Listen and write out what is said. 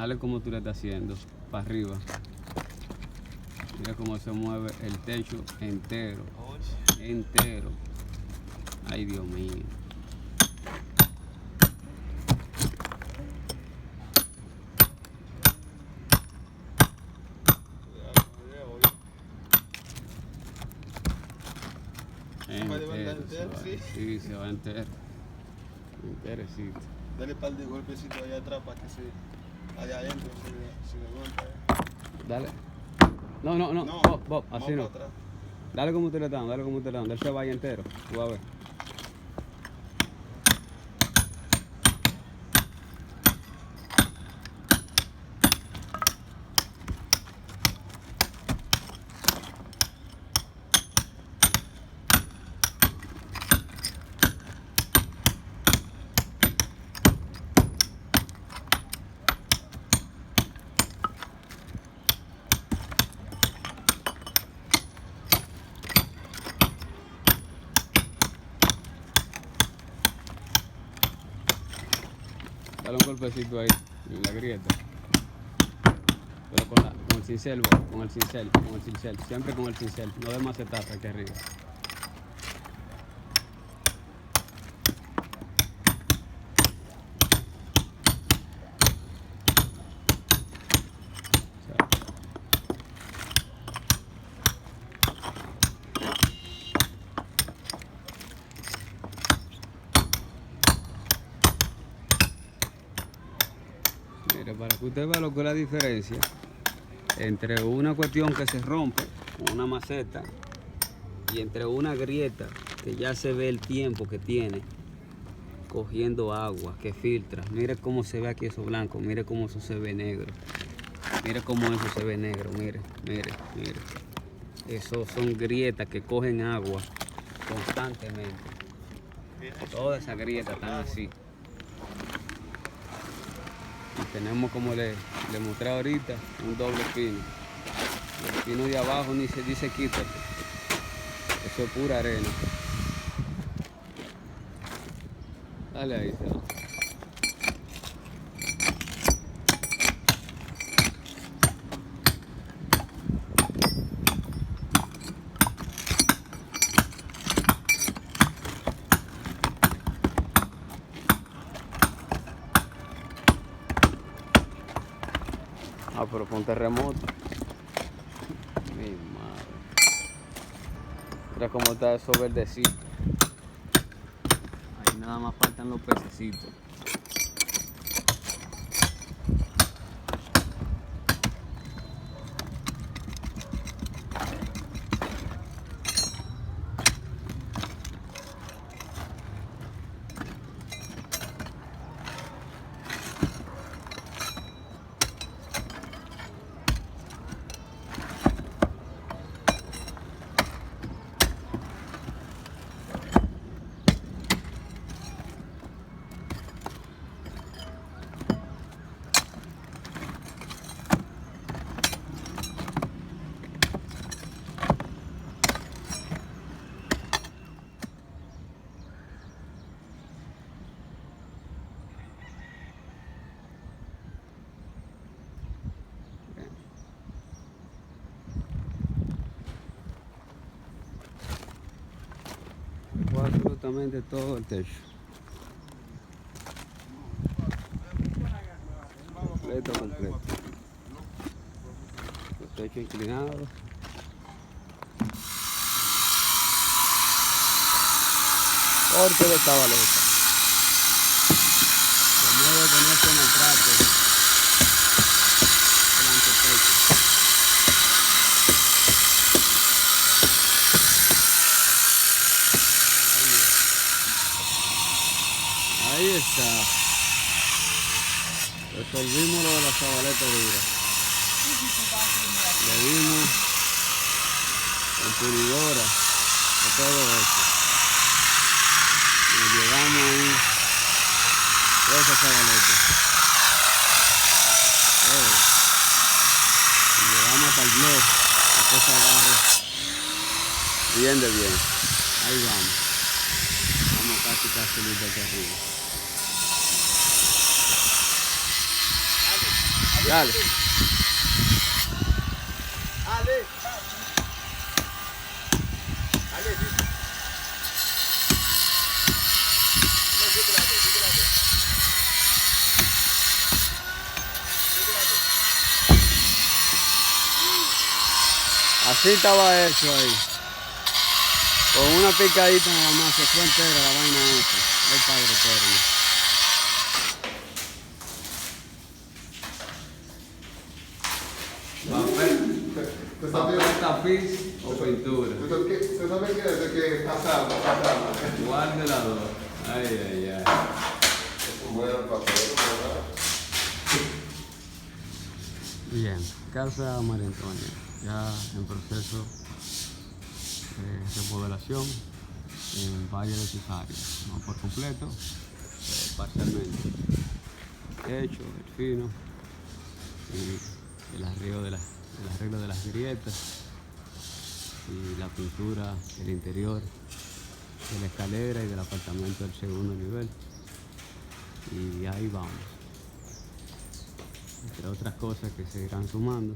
Dale como tú le estás haciendo, para arriba. Mira cómo se mueve el techo entero. Entero. Ay, Dios mío. Entero, sí, se va entero. Enterecito. Dale un par de golpecitos allá atrás para que se allá adentro se le golpea. Dale. No, Bob, así no. Dale como usted le dan, dale como usted le dan. Él se vaya entero. Tú vas a ver. Dale un golpecito ahí, en la grieta. Pero con el cincel, con el cincel. Siempre con el cincel. No de macetazo aquí arriba. Mire, para que usted vea lo que es la diferencia entre una cuestión que se rompe con una maceta y entre una grieta que ya se ve el tiempo que tiene cogiendo agua, que filtra. Mire cómo se ve aquí eso blanco, mire cómo eso se ve negro. Mire cómo eso se ve negro, mire. Eso son grietas que cogen agua constantemente. Todas esas grietas están así. Y tenemos, como le mostré ahorita, un doble pino. El pino de abajo ni se dice quítate. Eso es pura arena. Dale ahí, se va. Ah, pero con terremoto. Mi madre. Mira cómo está eso verdecito. Ahí nada más faltan los pececitos. Absolutamente todo el techo. Completo. El techo inclinado. Corte de cabaleta. Se mueve con este maltrato. El antepecho. Ahí está. Resolvimos lo de la cabaleta dura. Le dimos con pulidora de todo esto. Nos llevamos ahí toda esa cabaleta. Y llegamos hasta el blog. La cosa agarre bien de bien. Ahí vamos. Vamos casi listos aquí arriba. Dale. Así estaba hecho ahí. Con una picadita nada más se fue entera la vaina esa. El padre Papel tapiz o pintura. ¿Usted sabe qué es? De que pasamos. Igual de las dos. Ay, ay, ay. Es un buen papel, ¿verdad? Bien, Casa María Antonia, ya en proceso de remodelación en varias de sus áreas, no por completo, parcialmente. Techo, el fino, y el arreglo de las grietas y la pintura del interior de la escalera y del apartamento del segundo nivel. Y ahí vamos. Entre otras cosas que se irán sumando.